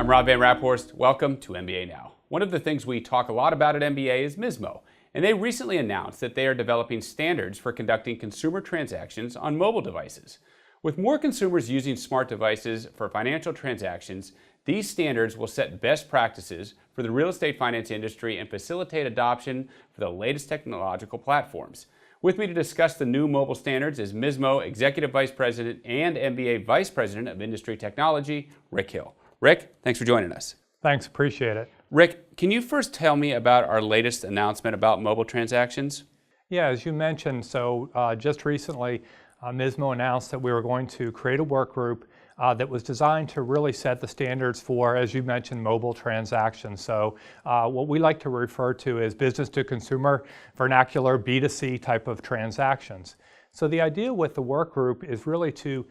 Rob Van Raphorst. Welcome to MBANow. One of the things we talk a lot about at MBA is MISMO, and they recently announced that they are developing standards for conducting consumer transactions on mobile devices. With more consumers using smart devices for financial transactions, these standards will set best practices for the real estate finance industry and facilitate adoption for the latest technological platforms. With me to discuss the new mobile standards is MISMO Executive Vice President and MBA Vice President of Industry Technology, Rick Hill. Rick, thanks for joining us. Thanks, appreciate it. Rick, can you first tell me about our latest announcement about mobile transactions? Yeah, as you mentioned, just recently, MISMO announced that we were going to create a work group that was designed to really set the standards for, as you mentioned, mobile transactions. So what we like to refer to as business to consumer vernacular B2C type of transactions. So the idea with the work group is really to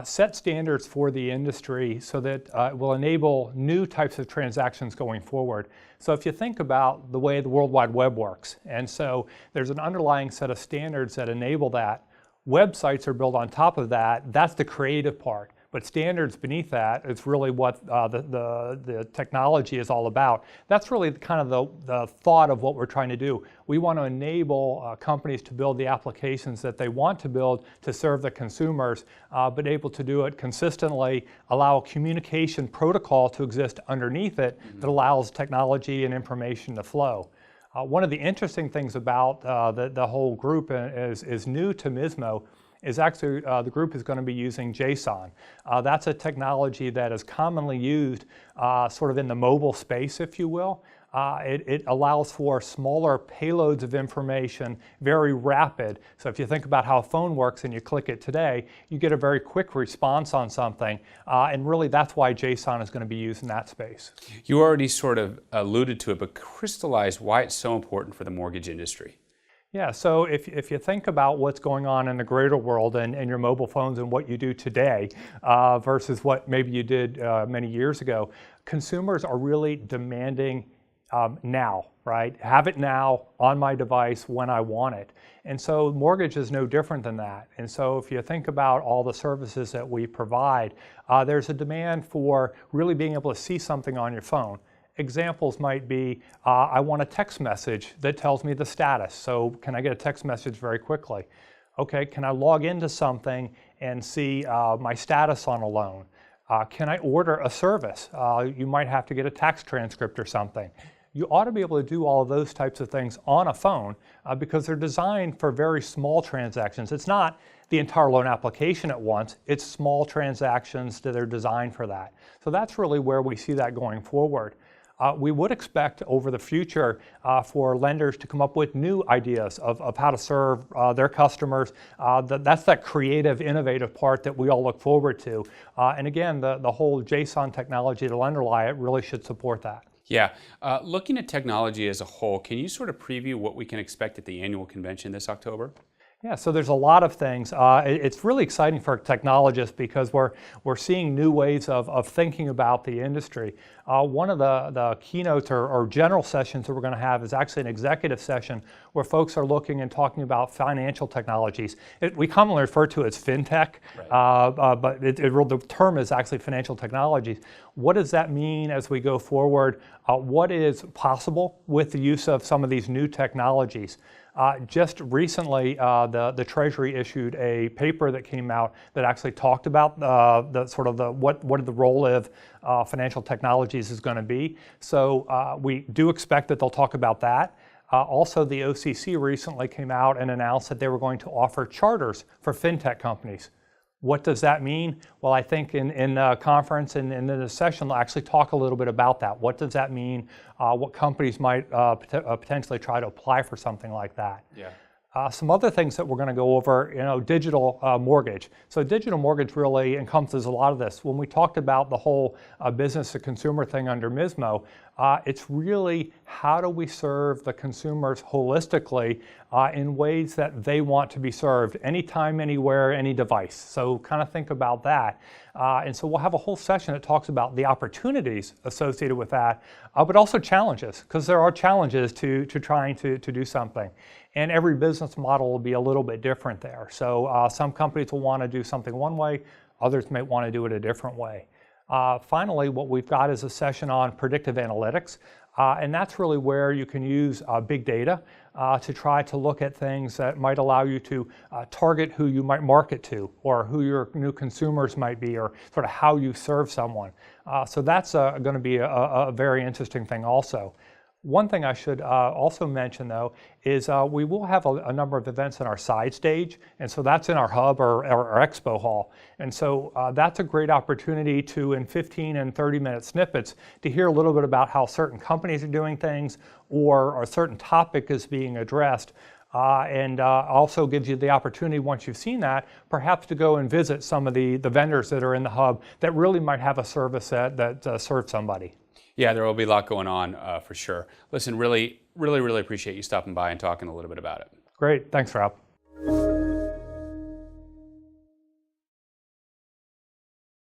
set standards for the industry so that it will enable new types of transactions going forward. So if you think about the way the World Wide Web works, and so there's an underlying set of standards that enable that. Websites are built on top of that. That's the creative part. But standards beneath that is really what the technology is all about. That's really kind of the thought of what we're trying to do. We want to enable companies to build the applications that they want to build to serve the consumers, but able to do it consistently, allow a communication protocol to exist underneath it that allows technology and information to flow. One of the interesting things about the whole group is new to MISMO is actually the group is going to be using JSON. That's a technology that is commonly used sort of in the mobile space, if you will. It allows for smaller payloads of information, very rapid. So if you think about how a phone works and you click it today, you get a very quick response on something. And really that's why JSON is going to be used in that space. You already sort of alluded to it, but crystallize why it's so important for the mortgage industry. Yeah, so if you think about what's going on in the greater world and your mobile phones and what you do today versus what maybe you did many years ago, consumers are really demanding now, right? Have it now on my device when I want it. And so mortgage is no different than that. And so if you think about all the services that we provide, there's a demand for really being able to see something on your phone. Examples might be, I want a text message that tells me the status. So can I get a text message very quickly? Okay, can I log into something and see my status on a loan? Can I order a service? You might have to get a tax transcript or something. You ought to be able to do all of those types of things on a phone because they're designed for very small transactions. It's not the entire loan application at once, it's small transactions that are designed for that. So that's really where we see that going forward. We would expect over the future for lenders to come up with new ideas of how to serve their customers. That's that creative, innovative part that we all look forward to. And again, the whole JSON technology that'll underlie it really should support that. Yeah. Looking at technology as a whole, can you sort of preview what we can expect at the annual convention this October? Yeah, so there's a lot of things. It's really exciting for technologists because we're seeing new ways of thinking about the industry. One of the keynotes or general sessions that we're going to have is actually an executive session where folks are looking and talking about financial technologies. We commonly refer to it as fintech, right. But the term is actually financial technologies. What does that mean as we go forward? What is possible with the use of some of these new technologies? Just recently, the Treasury issued a paper that came out that actually talked about what the role of financial technologies is going to be. So we do expect that they'll talk about that. Also, the OCC recently came out and announced that they were going to offer charters for fintech companies. What does that mean? Well, I think in the conference and in the session, they'll actually talk a little bit about that. What does that mean? What companies might potentially try to apply for something like that? Yeah. Some other things that we're going to go over, digital mortgage. So digital mortgage really encompasses a lot of this. When we talked about the whole business to consumer thing under MISMO, it's really how do we serve the consumers holistically in ways that they want to be served anytime, anywhere, any device. So kind of think about that. And so we'll have a whole session that talks about the opportunities associated with that, but also challenges, because there are challenges to trying to do something. And every business model will be a little bit different there. So some companies will want to do something one way, others may want to do it a different way. Finally, what we've got is a session on predictive analytics. And that's really where you can use big data to try to look at things that might allow you to target who you might market to, or who your new consumers might be, or sort of how you serve someone. So that's going to be a very interesting thing also. One thing I should also mention, though, is we will have a number of events in our side stage, and so that's in our hub or our expo hall. And so that's a great opportunity to, in 15 and 30-minute snippets, to hear a little bit about how certain companies are doing things, or a certain topic is being addressed. And also gives you the opportunity, once you've seen that, perhaps to go and visit some of the vendors that are in the hub that really might have a service that serves somebody. Yeah, there will be a lot going on for sure. Listen, really appreciate you stopping by and talking a little bit about it. Great. Thanks, Rob.